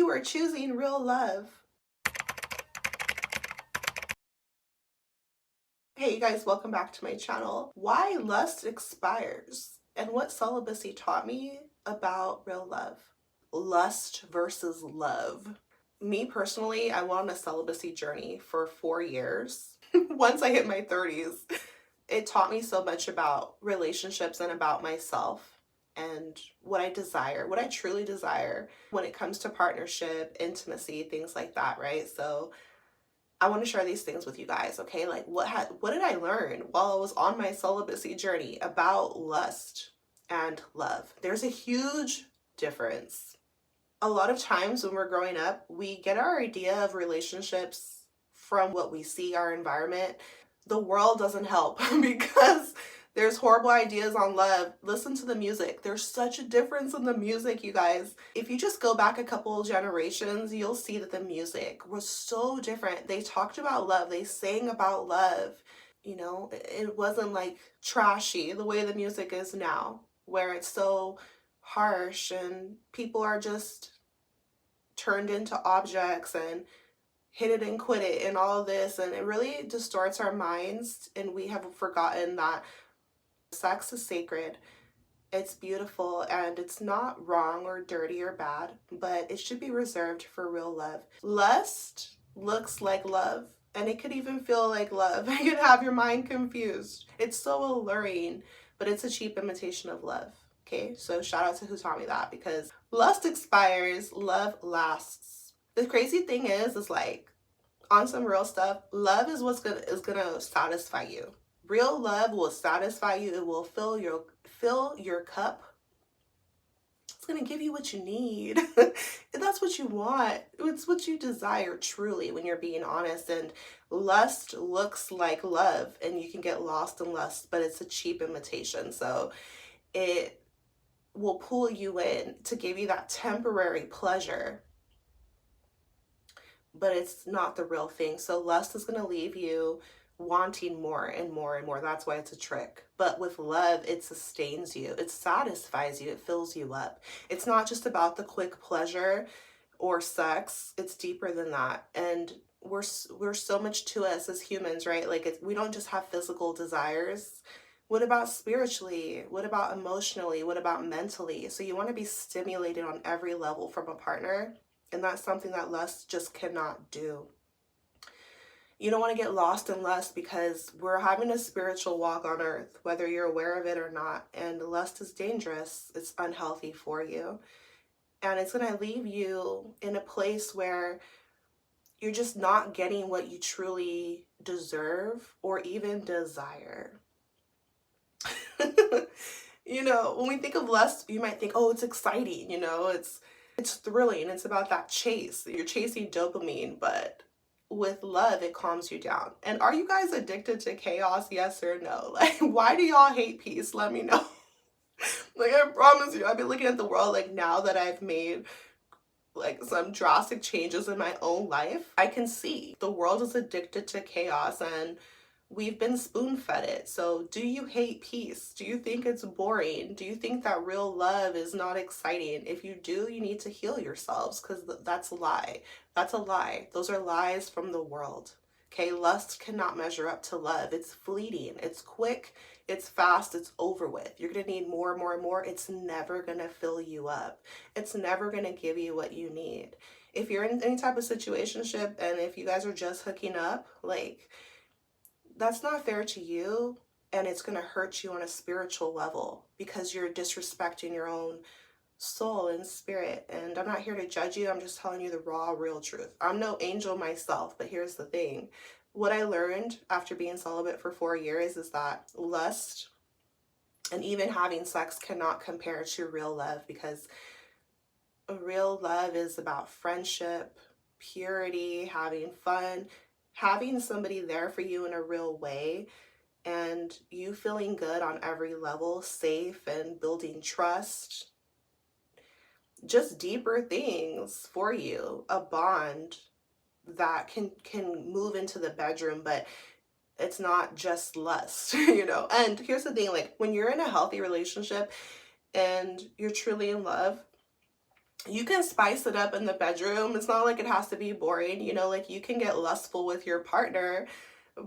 You are choosing real love. Hey you guys, welcome back to my channel. Why lust expires and what celibacy taught me about real love. Lust versus love. Me personally, I went on a celibacy journey for 4 years. Once I hit my 30s, it taught me so much about relationships and about myself and what I desire, what I truly desire when it comes to partnership, intimacy, things like that, right? So I want to share these things with you guys, okay? Like what did I learn while I was on my celibacy journey about lust and love? There's a huge difference. A lot of times when we're growing up, we get our idea of relationships from what we see, our environment. The world doesn't help because there's horrible ideas on love. Listen to the music. There's such a difference in the music, you guys. If you just go back a couple generations, you'll see that the music was so different. They talked about love. They sang about love. You know, it wasn't like trashy the way the music is now, where it's so harsh and people are just turned into objects and hit it and quit it and all of this, and it really distorts our minds, and we have forgotten that sex is sacred, it's beautiful, and it's not wrong or dirty or bad, but it should be reserved for real love. Lust looks like love, and it could even feel like love. It could have your mind confused. It's so alluring, but it's a cheap imitation of love. Okay, so shout out to who taught me that, because lust expires, love lasts. The crazy thing is like, on some real stuff, love is what's gonna satisfy you. Real love will satisfy you. It will fill your cup. It's gonna give you what you need. That's what you want. It's what you desire truly when you're being honest. And lust looks like love, and you can get lost in lust, but it's a cheap imitation. So it will pull you in to give you that temporary pleasure, but it's not the real thing. So lust is going to leave you wanting more and more and more. That's why it's a trick. But with love, it sustains you, it satisfies you, it fills you up. It's not just about the quick pleasure or sex. It's deeper than that. And we're so much to us as humans, right? Like we don't just have physical desires. What about spiritually? What about emotionally? What about mentally? So you want to be stimulated on every level from a partner, and that's something that lust just cannot do. You don't want to get lost in lust, because we're having a spiritual walk on earth, whether you're aware of it or not. And lust is dangerous. It's unhealthy for you. And it's going to leave you in a place where you're just not getting what you truly deserve or even desire. You know, when we think of lust, you might think, oh, it's exciting, you know, it's thrilling, it's about that chase. You're chasing dopamine, but with love, it calms you down. And are you guys addicted to chaos? Yes or no? Like, why do y'all hate peace? Let me know. Like, I promise you, I've been looking at the world, like, now that I've made like some drastic changes in my own life, I can see the world is addicted to chaos, and we've been spoon-fed it. So do you hate peace? Do you think it's boring? Do you think that real love is not exciting? If you do, you need to heal yourselves, because that's a lie. That's a lie. Those are lies from the world. Okay, lust cannot measure up to love. It's fleeting, it's quick, it's fast, it's over with. You're gonna need more and more and more. It's never gonna fill you up. It's never gonna give you what you need. If you're in any type of situationship, and if you guys are just hooking up, like, that's not fair to you, and it's going to hurt you on a spiritual level, because you're disrespecting your own soul and spirit. And I'm not here to judge you. I'm just telling you the raw, real truth. I'm no angel myself, but here's the thing. What I learned after being celibate for 4 years is that lust and even having sex cannot compare to real love, because real love is about friendship, purity, having fun, having somebody there for you in a real way, and you feeling good on every level, safe, and building trust. Just deeper things for you, a bond that can move into the bedroom, but it's not just lust, you know. And here's the thing, like, when you're in a healthy relationship and you're truly in love, You can spice it up in the bedroom. It's not like it has to be boring, you know, like you can get lustful with your partner,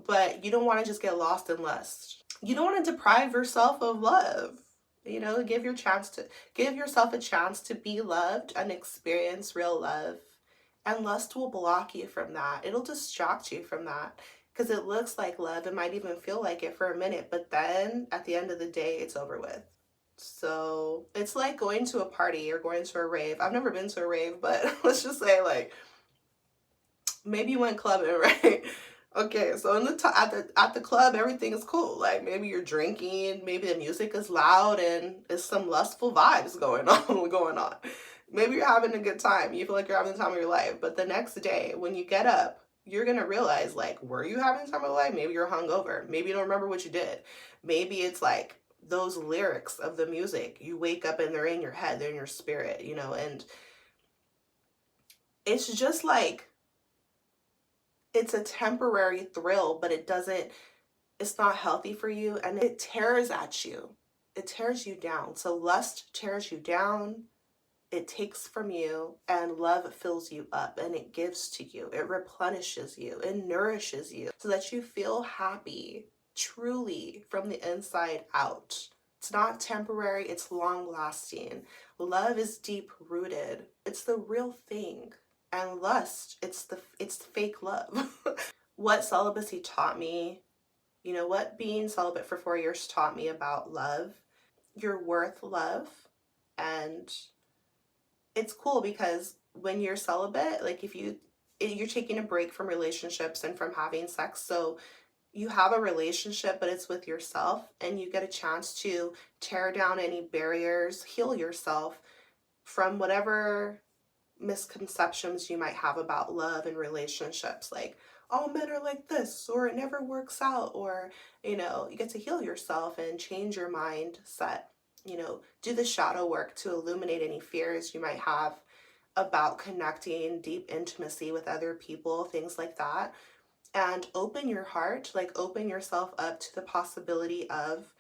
but you don't want to just get lost in lust. You don't want to deprive yourself of love. You know, give yourself a chance to be loved and experience real love. And lust will block you from that. It'll distract you from that because it looks like love. It might even feel like it for a minute, but then at the end of the day, it's over with. So it's like going to a party or going to a rave. I've never been to a rave, but let's just say like maybe you went clubbing, right? Okay, so in at the club, everything is cool. Like maybe you're drinking, maybe the music is loud, and it's some lustful vibes going on going on. Maybe you're having a good time. You feel like you're having the time of your life. But the next day, when you get up, you're gonna realize like, were you having the time of your life? Maybe you're hungover. Maybe you don't remember what you did. Maybe it's like those lyrics of the music. You wake up and they're in your head, they're in your spirit, you know, and it's just like it's a temporary thrill, but it's not healthy for you and it tears at you. It tears you down. So lust tears you down, it takes from you, and love fills you up and it gives to you. It replenishes you, it nourishes you so that you feel happy truly from the inside out. It's not temporary, it's long lasting. Love is deep rooted. It's the real thing. And lust, it's fake love. What celibacy taught me, you know, what being celibate for 4 years taught me about love. You're worth love. And it's cool because when you're celibate, like you're taking a break from relationships and from having sex, so you have a relationship, but it's with yourself, and you get a chance to tear down any barriers, heal yourself from whatever misconceptions you might have about love and relationships, like all men are like this, or it never works out, or you know, you get to heal yourself and change your mindset, you know, do the shadow work to illuminate any fears you might have about connecting deep intimacy with other people, things like that, and open your heart, like open yourself up to the possibility of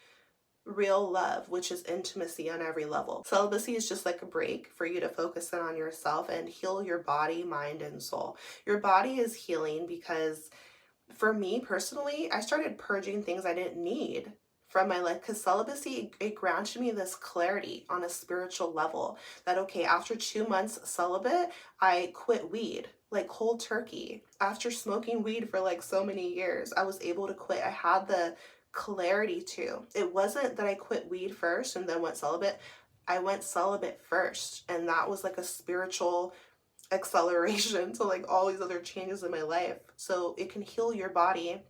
real love, which is intimacy on every level. Celibacy is just like a break for you to focus in on yourself and heal your body, mind, and soul. Your body is healing because for me personally, I started purging things I didn't need from my life because celibacy, it granted me this clarity on a spiritual level that, okay, after 2 months celibate, I quit weed, like cold turkey. After smoking weed for like so many years, I was able to quit. I had the clarity to. It wasn't that I quit weed first and then went celibate. I went celibate first, and that was like a spiritual acceleration to like all these other changes in my life. So it can heal your body.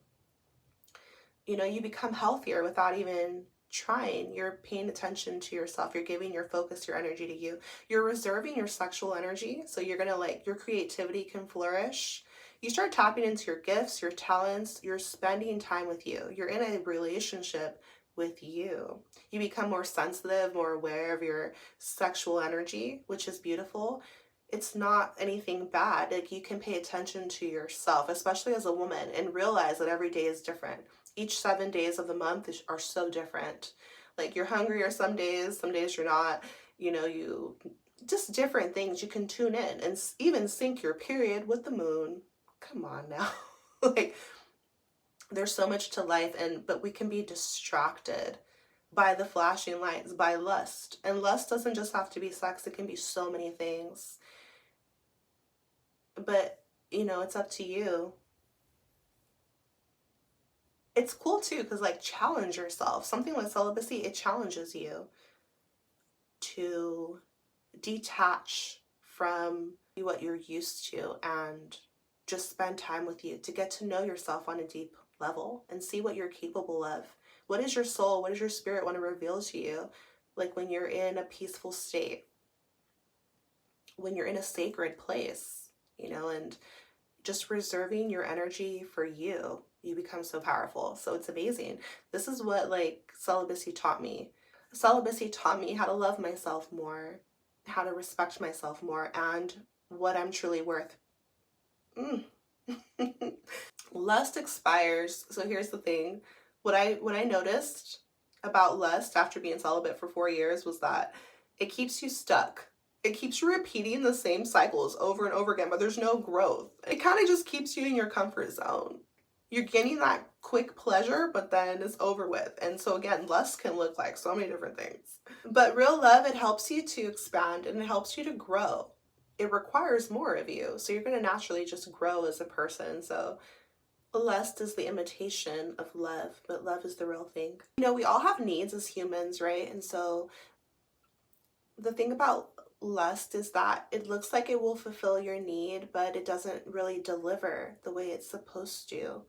You know, you become healthier without even trying. You're paying attention to yourself. You're giving your focus, your energy to you. You're reserving your sexual energy. So you're going to like, your creativity can flourish. You start tapping into your gifts, your talents. You're spending time with you. You're in a relationship with you. You become more sensitive, more aware of your sexual energy, which is beautiful. It's not anything bad. Like you can pay attention to yourself, especially as a woman, and realize that every day is different. Each 7 days of the month are so different. Like you're hungrier some days you're not. You know, you just different things. You can tune in and even sync your period with the moon. Come on now. Like there's so much to life, and but we can be distracted by the flashing lights, by lust. And lust doesn't just have to be sex, it can be so many things. But, you know, it's up to you. It's cool too, because like challenge yourself. Something like celibacy, it challenges you to detach from what you're used to and just spend time with you to get to know yourself on a deep level and see what you're capable of. What is your soul? What does your spirit want to reveal to you? Like when you're in a peaceful state, when you're in a sacred place, you know, and just reserving your energy for you, you become so powerful. So it's amazing. This is what like celibacy taught me. Celibacy taught me how to love myself more, how to respect myself more, and what I'm truly worth. Lust expires. So here's the thing. What I noticed about lust after being celibate for 4 years was that it keeps you stuck. It keeps you repeating the same cycles over and over again, but there's no growth. It kind of just keeps you in your comfort zone. You're getting that quick pleasure, but then it's over with. And so again, lust can look like so many different things. But real love, it helps you to expand and it helps you to grow. It requires more of you. So you're going to naturally just grow as a person. So lust is the imitation of love, but love is the real thing. You know, we all have needs as humans, right? And so the thing about lust is that it looks like it will fulfill your need, but it doesn't really deliver the way it's supposed to.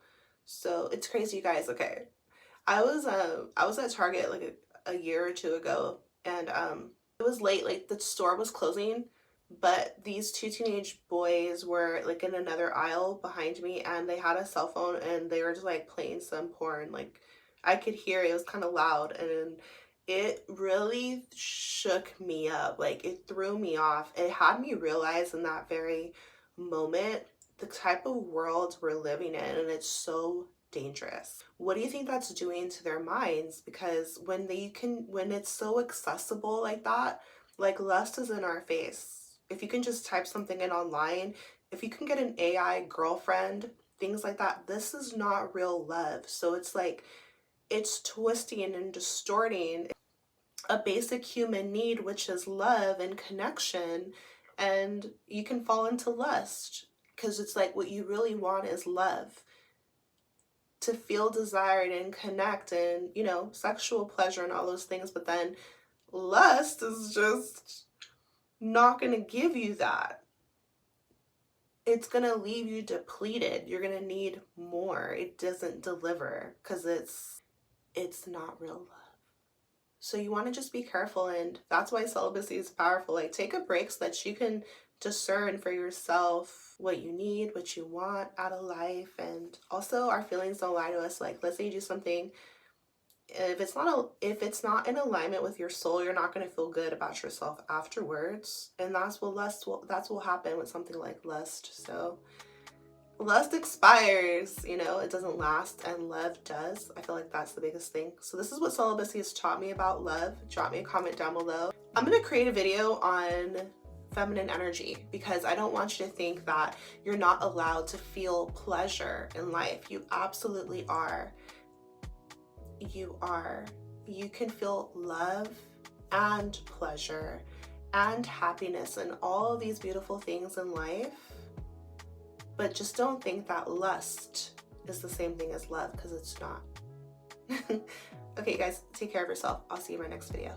So it's crazy, you guys. Okay, I was at Target like a year or two ago, and it was late, like the store was closing, but these two teenage boys were like in another aisle behind me, and they had a cell phone and they were just like playing some porn. Like I could hear it was kind of loud, and it really shook me up. Like it threw me off. It had me realize in that very moment the type of world we're living in, and it's so dangerous. What do you think that's doing to their minds? Because when it's so accessible like that, like lust is in our face. If you can just type something in online, if you can get an AI girlfriend, things like that, this is not real love. So it's like it's twisting and distorting a basic human need, which is love and connection, and you can fall into lust because it's like what you really want is love, to feel desired and connect and, you know, sexual pleasure and all those things. But then lust is just not going to give you that. It's going to leave you depleted. You're going to need more. It doesn't deliver because it's not real love. So you want to just be careful, and that's why celibacy is powerful. Like take a break so that you can discern for yourself what you need, what you want out of life. And also our feelings don't lie to us. Like let's say you do something, if it's not in alignment with your soul, you're not going to feel good about yourself afterwards. And that's what will happen with something like lust. So lust expires, you know, it doesn't last, and love does. I feel like that's the biggest thing. So this is what celibacy has taught me about love. Drop me a comment down below. I'm going to create a video on feminine energy because I don't want you to think that you're not allowed to feel pleasure in life. You absolutely are. You are. You can feel love and pleasure and happiness and all of these beautiful things in life. But just don't think that lust is the same thing as love, because it's not. Okay, guys, take care of yourself. I'll see you in my next video.